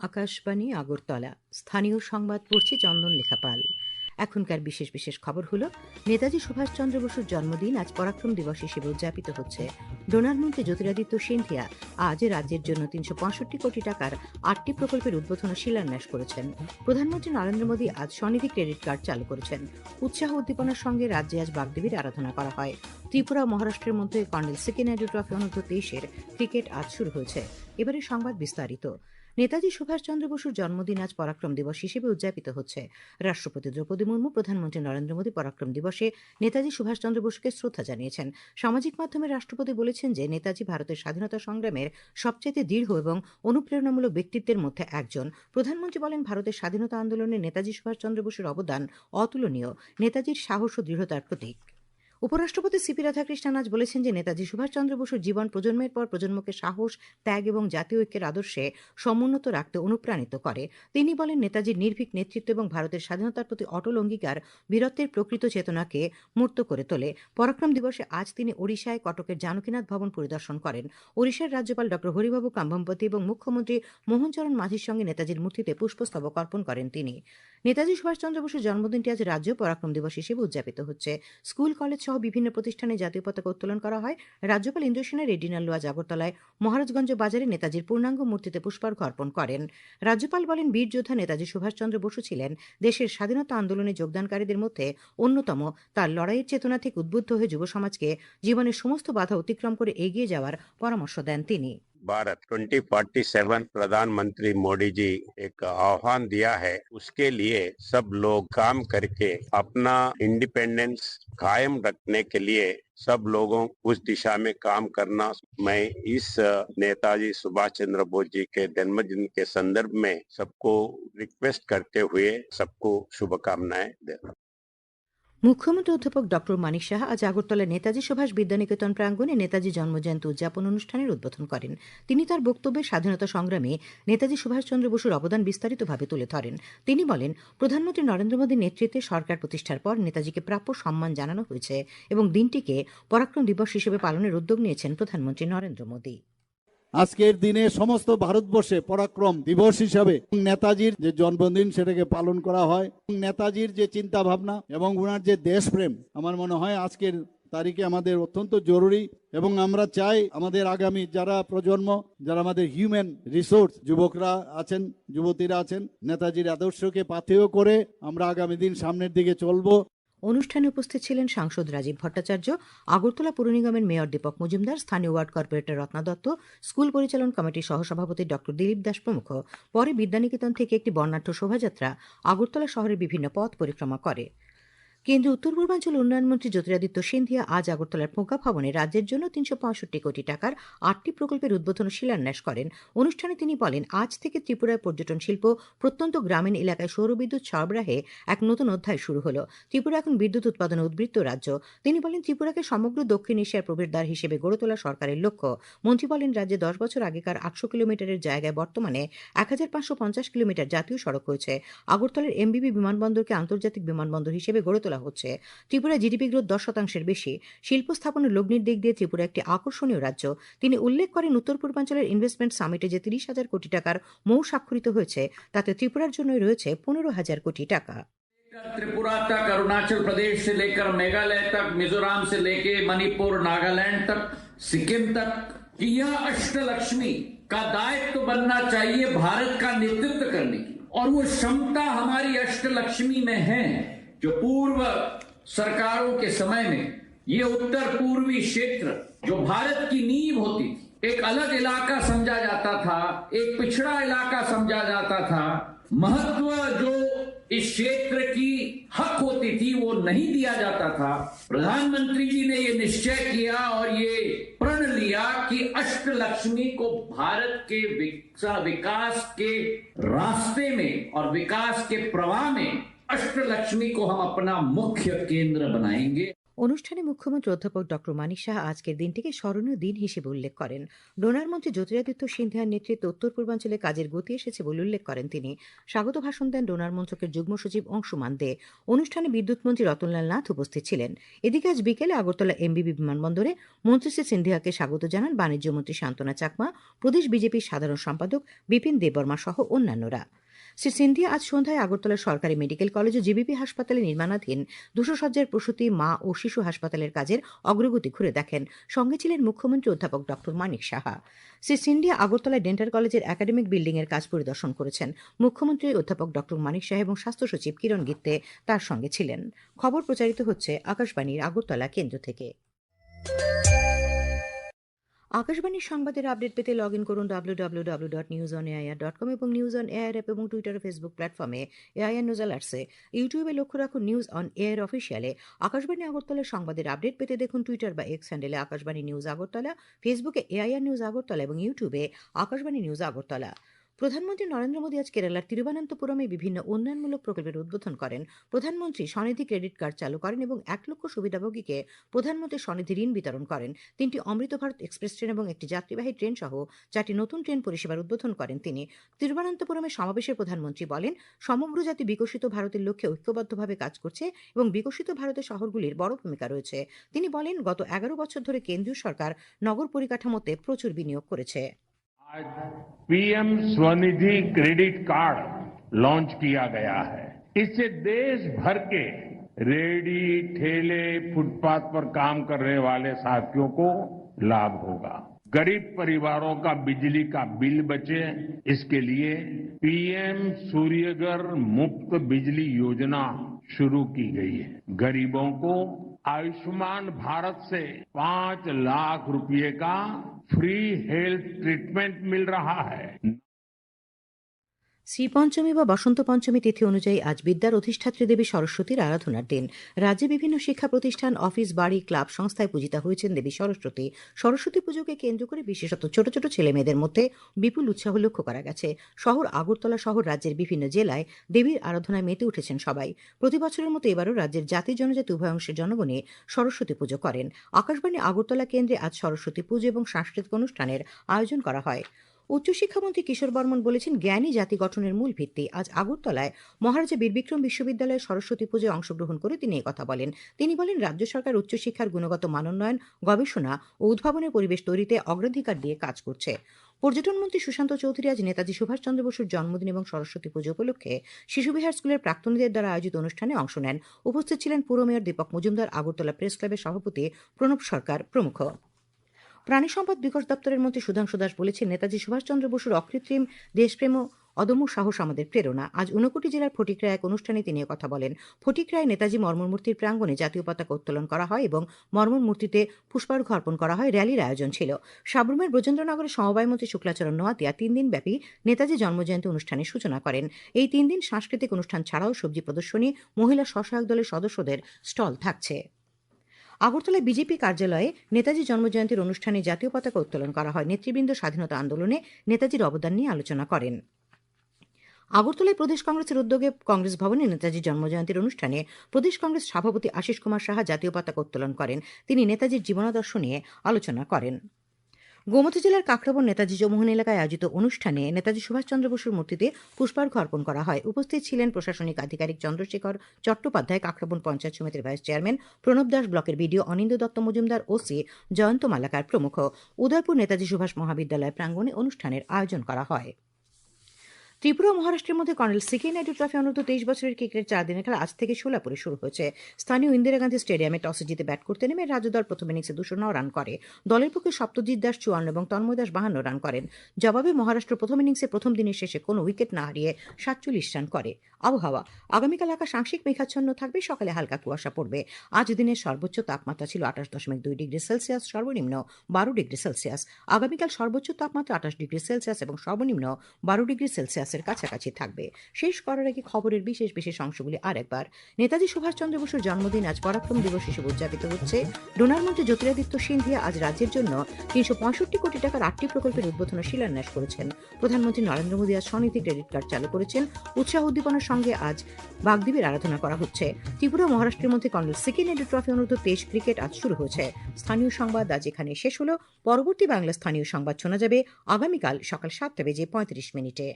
আকাশবাণী আগরতলা স্থানীয় সংবাদ পড়ছি চন্দন লেখাপাল। এখনকার বিশেষ বিশেষ খবর হলো, নেতাজি সুভাষচন্দ্র বসুর জন্মদিন আজ পরাক্রম দিবস হিসেবে উদযাপিত হচ্ছে। প্রধানমন্ত্রী জ্যোতিরাদিত্য সিন্ধিয়া আজ রাজ্যের জন্য ৩৬৫ কোটি টাকার ৮টি প্রকল্পের উদ্বোধন ও শিলান্যাস করেছেন। প্রধানমন্ত্রী নরেন্দ্র মোদী আজ স্বনিধি ক্রেডিট কার্ড চালু করেছেন। উৎসাহ উদ্দীপনার সঙ্গে রাজ্যে আজ বাগদেবীর আরাধনা করা হয়। ত্রিপুরা ও মহারাষ্ট্রের মধ্যে কর্নেল সিকে নাইডু ট্রফি অনূর্ধ্ব ২৩-এর ক্রিকেট আজ শুরু হয়েছে। এবারে সংবাদ বিস্তারিত। নেতাজি সুভাষচন্দ্র বসুর জন্মদিন আজ পরাক্রম দিবস হিসেবে উদযাপিত হচ্ছে। রাষ্ট্রপতি দ্রৌপদী মুর্মু, প্রধানমন্ত্রী নরেন্দ্র মোদী পরাক্রম দিবসে নেতাজি সুভাষচন্দ্র বসুকে শ্রদ্ধা জানিয়েছেন। সামাজিক মাধ্যমে রাষ্ট্রপতি বলেছেন যে নেতাজি ভারতের স্বাধীনতা সংগ্রামের সবচেয়ে দৃঢ় এবং অনুপ্রেরণামূলক ব্যক্তিত্বের মধ্যে একজন। প্রধানমন্ত্রী বলেন, ভারতের স্বাধীনতা আন্দোলনে নেতাজি সুভাষচন্দ্র বসুর অবদান অতুলনীয়, নেতাজির সাহস ও দৃঢ়তার প্রতীক। উপরাষ্ট্রপতি সিপি রাধাকৃষ্ণন আজ বলেছেন যে নেতাজি সুভাষচন্দ্র বসুর জীবন প্রজন্মের পর প্রজন্মকে সাহস, ত্যাগ এবং জাতীয় ঐক্যের আদর্শে সমুন্নত রাখতে অনুপ্রাণিত করে। তিনি বলেন, নেতাজির নির্ভীক নেতৃত্ব এবং ভারতের স্বাধীনতার প্রতি অটল অঙ্গীকার বীরত্বের প্রকৃত চেতনাকে মূর্ত করে তোলে। পরাক্রম দিবসে আজ তিনি ওড়িশায় কটকের জানকীনাথ ভবন পরিদর্শন করেন। ওড়িশার রাজ্যপাল ড হরিবাবু কাম্ভম্পতি এবং মুখ্যমন্ত্রী মোহনচরণ মাঝির সঙ্গে নেতাজির মূর্তিতে পুষ্পস্তবক অর্পণ করেন তিনি। নেতাজি সুভাষচন্দ্র বসুর জন্মদিনটি আজ রাজ্য পরাক্রম দিবস হিসেবে উদযাপিত হচ্ছে। স্কুল, কলেজ সহ বিভিন্ন প্রতিষ্ঠানে জাতীয় পতাকা উত্তোলন করা হয়। রাজ্যপাল ইন্দ্রসেনা রেড্ডি নাল্লু আজ আগরতলায় মহারাজগঞ্জ বাজারে নেতাজির পূর্ণাঙ্গ মূর্তিতে পুষ্পার্ঘ্য অর্পণ করেন। রাজ্যপাল বলেন, বীর যোদ্ধা নেতাজি সুভাষচন্দ্র বসু ছিলেন দেশের স্বাধীনতা আন্দোলনে যোগদানকারীদের মধ্যে অন্যতম। তার লড়াইয়ের চেতনা থেকে উদ্বুদ্ধ হয়ে যুব সমাজকে জীবনের সমস্ত বাধা অতিক্রম করে এগিয়ে যাওয়ার পরামর্শ দেন তিনি। भारत 2047 प्रधानमंत्री मोदी जी एक आह्वान दिया है, उसके लिए सब लोग काम करके अपना इंडिपेंडेंस कायम रखने के लिए सब लोगों उस दिशा में काम करना। मैं इस नेताजी सुभाष चंद्र बोस जी के जन्मदिन के संदर्भ में सबको रिक्वेस्ट करते हुए सबको शुभकामनाएं देता हूं। মুখ্যমন্ত্রী অধ্যাপক ড মানিক সাহা আজ আগরতলার নেতাজি সুভাষ বিদ্যানিকেতন প্রাঙ্গণে নেতাজি জন্মজয়ন্তী উদযাপন অনুষ্ঠানের উদ্বোধন করেন। তিনি তার বক্তব্যে স্বাধীনতা সংগ্রামে নেতাজি সুভাষচন্দ্র বসুর অবদান বিস্তারিতভাবে তুলে ধরেন। তিনি বলেন, প্রধানমন্ত্রী নরেন্দ্র মোদীর নেতৃত্বে সরকার প্রতিষ্ঠার পর নেতাজিকে প্রাপ্য সম্মান জানানো হয়েছে এবং দিনটিকে পরাক্রম দিবস হিসেবে পালনের উদ্যোগ নিয়েছেন প্রধানমন্ত্রী নরেন্দ্র মোদী। আজকের দিনে সমস্ত ভারতবর্ষে পরাক্রম দিবস হিসাবে নেতাজির যে জন্মদিন সেটাকে পালন করা হয়। নেতাজির যে চিন্তা ভাবনা এবং ওনার যে দেশপ্রেম, আমার মনে হয় আজকের তারিখে আমাদের অত্যন্ত জরুরি। এবং আমরা চাই আমাদের আগামী যারা প্রজন্ম, যারা আমাদের হিউম্যান রিসোর্স যুবকরা আছেন, যুবতীরা আছেন, নেতাজির আদর্শকে পাথেয় করে আমরা আগামী দিন সামনের দিকে চলবো। অনুষ্ঠানে উপস্থিত ছিলেন সাংসদ রাজীব ভট্টাচার্য, আগরতলা পুর নিগমের মেয়র দীপক মজুমদার, স্থানীয় ward corporator Ratna Dutta, school পরিচালন কমিটির সহসভাপতি ড দিলীপ দাস প্রমুখ। পরে বিদ্যানিকেতন থেকে একটি বর্ণাঢ্য শোভাযাত্রা আগরতলা শহরের বিভিন্ন পথ পরিক্রমা করে। কেন্দ্রীয় উত্তর পূর্বাঞ্চল উন্নয়নমন্ত্রী জ্যোতিরাদিত্য সিন্ধিয়া আজ আগরতলার প্রজ্ঞা ভবনে রাজ্যের জন্য ৩৬৫ কোটি টাকার ৮টি প্রকল্পের উদ্বোধন ও শিলান্যাস করেন। অনুষ্ঠানে তিনি বলেন, আজ থেকে ত্রিপুরায় পর্যটন শিল্প, প্রত্যন্ত গ্রামীণ এলাকায় সৌরবিদ্যুৎ সরবরাহে এক নতুন অধ্যায় শুরু হলো। ত্রিপুরা এখন বিদ্যুৎ উৎপাদনে উদ্বৃত্ত রাজ্য। তিনি বলেন, ত্রিপুরাকে সমগ্র দক্ষিণ এশিয়ার প্রবেশদ্বার হিসেবে গড়ে তোলা সরকারের লক্ষ্য। মন্ত্রী বলেন, রাজ্যে ১০ বছর আগেকার ৮০০ কিলোমিটারের জায়গায় বর্তমানে ১৫৫০ কিলোমিটার জাতীয় সড়ক হয়েছে। আগরতলার এমবিবি বিমানবন্দরকে আন্তর্জাতিক বিমানবন্দর হিসেবে গড়ে তোলা হচ্ছে। ত্রিপুরা জিডিপি গ্রোথ ১০%-এর বেশি। শিল্প স্থাপনের লগ্নির দিক দিয়ে ত্রিপুরা একটি আকর্ষণীয় রাজ্য। তিনি উল্লেখ করেন, উত্তর পূর্বাঞ্চলের ইনভেস্টমেন্ট সামিটে যে ৩০,০০০ কোটি টাকার মৌ স্বাক্ষরিত হয়েছে, তাতে ত্রিপুরার জন্যই রয়েছে ১৫,০০০ কোটি টাকা। त्रिपुरा तक, अरुणाचल प्रदेश से लेकर मेघालय तक, मिजोरम से लेकर मणिपुर, नागालैंड तक, सिक्किम तक, यह अष्टलक्ष्मी का दायित्व बनना चाहिए भारत का नेतृत्व करने की। और वो क्षमता हमारी अष्टलक्ष्मी में है, जो पूर्व सरकारों के समय में ये उत्तर पूर्वी क्षेत्र जो भारत की नींव होती थी, एक अलग इलाका समझा जाता था, एक पिछड़ा इलाका समझा जाता था, महत्व जो इस क्षेत्र की हक होती थी वो नहीं दिया जाता था। प्रधानमंत्री जी ने ये निश्चय किया और ये प्रण लिया कि अष्टलक्ष्मी को भारत के विकास के रास्ते में और विकास के प्रवाह में अष्टलक्ष्मी को हम अपना मुख्य केंद्र बनाएंगे। অনুষ্ঠানে মুখ্যমন্ত্রী অধ্যাপক ড মানিক সাহা আজকের দিনটিকে স্মরণীয় দিন হিসেবে উল্লেখ করেন। ডোনার মন্ত্রী জ্যোতিরাদিত্য সিন্ধিয়ার নেতৃত্বে উত্তর পূর্বাঞ্চলে কাজের গতি এসেছে বলে উল্লেখ করেন তিনি। স্বাগত ভাষণ দেন ডোনার মন্ত্রকের যুগ্ম সচিব অংশুমান দে। অনুষ্ঠানে বিদ্যুৎ মন্ত্রী রতনলাল নাথ উপস্থিত ছিলেন। এদিকে আজ বিকেলে আগরতলা এমবিবি বিমানবন্দরে মন্ত্রী শ্রী সিন্ধিয়াকে স্বাগত জানান বাণিজ্য মন্ত্রী শান্তনা চাকমা, প্রদেশ বিজেপির সাধারণ সম্পাদক বিপিন দেববর্মা সহ অন্যান্যরা। শ্রী সিন্ধিয়া আজ সন্ধ্যায় আগরতলা সরকারি মেডিকেল কলেজ ও জিবিপি হাসপাতালে নির্মাণাধীন 200 শয্যার প্রসূতি মা ও শিশু হাসপাতালের কাজের অগ্রগতি ঘুরে দেখেন। সঙ্গে ছিলেন মুখ্যমন্ত্রী অধ্যাপক ড মানিক সাহা। শ্রী সিন্ধিয়া আগরতলায় ডেন্টাল কলেজের একাডেমিক বিল্ডিং এর কাজ পরিদর্শন করেছেন। মুখ্যমন্ত্রী অধ্যাপক ড মানিক সাহা এবং স্বাস্থ্য সচিব কিরণ গিত্তে তার সঙ্গে ছিলেন। খবর প্রচারিত হচ্ছে আকাশবাণীর আগরতলা কেন্দ্র থেকে। আকাশবাণীর সংবাদের আপডেট পেতে লগ ইন করুন www.newsonair.com এবং নিউজ অন এয়ার অ্যাপ এবং টুইটার ও ফেসবুক প্ল্যাটফর্মে এআইআর নিউজ অ্যালার্টসে। ইউটিউবে লক্ষ্য রাখুন নিউজ অন এয়ার অফিসিয়ালে। আকাশবাণী আগরতলার সংবাদের আপডেট পেতে দেখুন টুইটার বা এক্স হ্যান্ডেলে আকাশবাণী নিউজ আগরতলা, ফেসবুকে এআইআর নিউজ আগরতলা এবং ইউটিউবে আকাশবাণী নিউজ আগরতলা। প্রধানমন্ত্রী নরেন্দ্র মোদী আজ কেরালার তিরুবনন্তপুরমে বিভিন্ন উন্নয়নমূলক প্রকল্পের উদ্বোধন করেন। প্রধানমন্ত্রী স্বনিধি ক্রেডিট কার্ড চালু করেন এবং 1 লক্ষ সুবিধাভোগীকে প্রধানমন্ত্রী স্বনিধি ঋণ বিতরণ করেন। 3টি অমৃত ভারত এক্সপ্রেস ট্রেন এবং একটি যাত্রীবাহী ট্রেন সহ 4টি নতুন ট্রেন পরিষেবার উদ্বোধন করেন তিনি। তিরুবনন্তপুরমে সমাবেশে প্রধানমন্ত্রী বলেন, সমগ্র জাতি বিকশিত ভারতের লক্ষ্যে ঐক্যবদ্ধভাবে কাজ করছে এবং বিকশিত ভারতের শহরগুলির বড় ভূমিকা রয়েছে। তিনি বলেন, গত 11 বছর ধরে কেন্দ্রীয় সরকার নগর পরিকাঠামোতে প্রচুর বিনিয়োগ করেছে। आज PM Svanidhi credit card launch किया गया है। इससे देश भर के रेहड़ी ठेले फुटपाथ पर काम करने वाले साथियों को लाभ होगा। गरीब परिवारों का बिजली का बिल बचे, इसके लिए पीएम सूर्यघर मुफ्त बिजली योजना शुरू की गई है। गरीबों को आयुष्मान भारत से 5 लाख रुपए का फ्री हेल्थ ट्रीटमेंट मिल रहा है। শ্রীপঞ্চমী বা বসন্ত পঞ্চমী তিথি অনুযায়ী আজ বিদ্যার অধিষ্ঠাত্রী দেবী সরস্বতীর আরাধনার দিন। রাজ্যে বিভিন্ন শিক্ষা প্রতিষ্ঠান, অফিস, বাড়ি, ক্লাব, সংস্থায় পূজিতা হয়েছেন দেবী সরস্বতী। সরস্বতী পুজোকে কেন্দ্র করে বিশেষত ছোট ছোট ছেলে মেয়েদের মধ্যে বিপুল উৎসাহ লক্ষ্য করা গেছে। শহর আগরতলা সহ রাজ্যের বিভিন্ন জেলায় দেবীর আরাধনায় মেতে উঠেছেন সবাই। প্রতি বছরের মতো এবারও রাজ্যের জাতি জনজাতি উভয় অংশের জনগণে সরস্বতী পুজো করেন। আকাশবাণী আগরতলা কেন্দ্রে আজ সরস্বতী পুজো এবং সাংস্কৃতিক অনুষ্ঠানের আয়োজন করা হয়। উচ্চশিক্ষামন্ত্রী কিশোর বর্মন বলেছেন, জ্ঞানই জাতি গঠনের মূল ভিত্তি। আজ আগরতলায় মহারাজা বীরবিক্রম বিশ্ববিদ্যালয়ের সরস্বতী পুজোয় অংশগ্রহণ করে তিনি কথা বলেন। তিনি বলেন, রাজ্য সরকার উচ্চশিক্ষার গুণগত মানোন্নয়ন, গবেষণা ও উদ্ভাবনের পরিবেশ তৈরিতে অগ্রাধিকার দিয়ে কাজ করছে। পর্যটন মন্ত্রী সুশান্ত চৌধুরী আজ নেতাজি সুভাষচন্দ্র বসুর জন্মদিন এবং সরস্বতী পুজো উপলক্ষে শিশুবিহার স্কুলের প্রাক্তনীদের দ্বারা আয়োজিত অনুষ্ঠানে অংশ নেন। উপস্থিত ছিলেন পুর মেয়র দীপক মজুমদার, আগরতলা প্রেস ক্লাবের সভাপতি প্রণব সরকার প্রমুখ। প্রাণী সম্পদ বিকাশ দপ্তরের মন্ত্রী সুধাংশু দাস বলেছেন, নেতাজি সুভাষচন্দ্র বসুর অকৃত্রিম দেশপ্রেম ও অদম্য সাহস আমাদের প্রেরণা। আজ ঊনকোটি জেলার ফটিকরায় এক অনুষ্ঠানে তিনি কথা বলেন। ফটিকরায় নেতাজি মর্মমূর্তির প্রাঙ্গণে জাতীয় পতাকা উত্তোলন করা হয় এবং মর্মমূর্তিতে পুষ্পার্ঘ অর্পণ করা হয়। র্যালির আয়োজন ছিল। সাবরুমের ব্রজেন্দ্রনগরে সমবায় মন্ত্রী শুক্লাচরণ নোয়াতিয়া 3 দিন ব্যাপী নেতাজি জন্মজয়ন্তী অনুষ্ঠানের সূচনা করেন। এই 3 দিন সাংস্কৃতিক অনুষ্ঠান ছাড়াও সবজি প্রদর্শনী, মহিলা স্বসহায়ক দলের সদস্যদের স্টল থাকছে। আগরতলায় বিজেপি কার্যালয়ে নেতাজি জন্মজয়ন্তীর অনুষ্ঠানে জাতীয় পতাকা উত্তোলন করা হয়। নেতৃবৃন্দ স্বাধীনতা আন্দোলনে নেতাজির অবদান নিয়ে আলোচনা করেন। আগরতলায় প্রদেশ কংগ্রেসের উদ্যোগে কংগ্রেস ভবনে নেতাজির জন্মজয়ন্তীর অনুষ্ঠানে প্রদেশ কংগ্রেস সভাপতি আশিস কুমার সাহা জাতীয় পতাকা উত্তোলন করেন। তিনি নেতাজির জীবনাদর্শ নিয়ে আলোচনা করেন। গোমতী জেলার কাকরাবন নেতাজি চৌমুহনী এলাকায় আয়োজিত অনুষ্ঠানে নেতাজি সুভাষচন্দ্র বসুর মূর্তিতে পুষ্পার্ঘ অর্পণ করা হয়। উপস্থিত ছিলেন প্রশাসনিক আধিকারিক চন্দ্রশেখর চট্টোপাধ্যায়, কাকরাবন পঞ্চায়েত সমিতির ভাইস চেয়ারম্যান প্রণব দাস, ব্লকের বিডিও অনিন্দ দত্ত মজুমদার, ওসি জয়ন্ত মালাকার প্রমুখ। উদয়পুর নেতাজি সুভাষ মহাবিদ্যালয় প্রাঙ্গণে অনুষ্ঠানের আয়োজন করা হয়। ত্রিপুরা ও মহারাষ্ট্রের মধ্যে কর্নেল সিকে নাইডু ট্রফি অনূর্ধ্ব 23 বছরের ক্রিকেটের 4 দিনের খেলা আজ থেকে সোলাপুরে শুরু হয়েছে। স্থানীয় ইন্দিরা গান্ধী স্টেডিয়ামে টসে জিতে ব্যাট করতে নেমে রাজ্যদল প্রথম ইনিংসে 209 রান করে। দলের পক্ষে সত্যজিৎ দাস 54 এবং তন্ময় দাস 52 রান করেন। জবাবে মহারাষ্ট্র প্রথম ইনিংসে প্রথম দিনের শেষে কোনো উইকেট না হারিয়ে 47 রান করে। আবহাওয়া, আগামীকাল আকাশ আংশিক মেঘাচ্ছন্ন থাকবে, সকালে হালকা কুয়াশা পড়বে। আজ দিনের সর্বোচ্চ তাপমাত্রা ছিল 28.2 ডিগ্রি সেলসিয়াস, সর্বনিম্ন 12 ডিগ্রি সেলসিয়াস। আগামীকাল সর্বোচ্চ তাপমাত্রা 28 ডিগ্রি সেলসিয়াস এবং সর্বনিম্ন 12 ডিগ্রি সেলসিয়াস প্লাসের কাছাকাছি থাকবে। শেষ করার আগে খবরের বিশেষ বিশেষ অংশগুলি আরেকবার। নেতাজি সুভাষচন্দ্র বসুর জন্মদিন আজ পরাক্রম দিবস হিসেবে উদযাপিত হচ্ছে। ডোনার মন্ত্রী জ্যোতিরাদিত্য সিন্ধিয়া আজ রাজ্যের জন্য 365 কোটি টাকার 8টি প্রকল্পের উদ্বোধন ও শিলান্যাস করেছেন। প্রধানমন্ত্রী নরেন্দ্র মোদী আজ স্বনিধি ক্রেডিট কার্ড চালু করেছেন। উৎসাহ উদ্দীপনার সঙ্গে আজ বাগদেবীর আরাধনা করা হচ্ছে। ত্রিপুরা ও মহারাষ্ট্রের মধ্যে কর্নেল সিকি নাইডু ট্রফি অনূর্ধ্ব 23 ক্রিকেট আজ শুরু হয়েছে। স্থানীয় সংবাদ আজ এখানে শেষ হলো। পরবর্তী বাংলা স্থানীয় সংবাদ শোনা যাবে আগামীকাল সকাল 7:35 মিনিটে।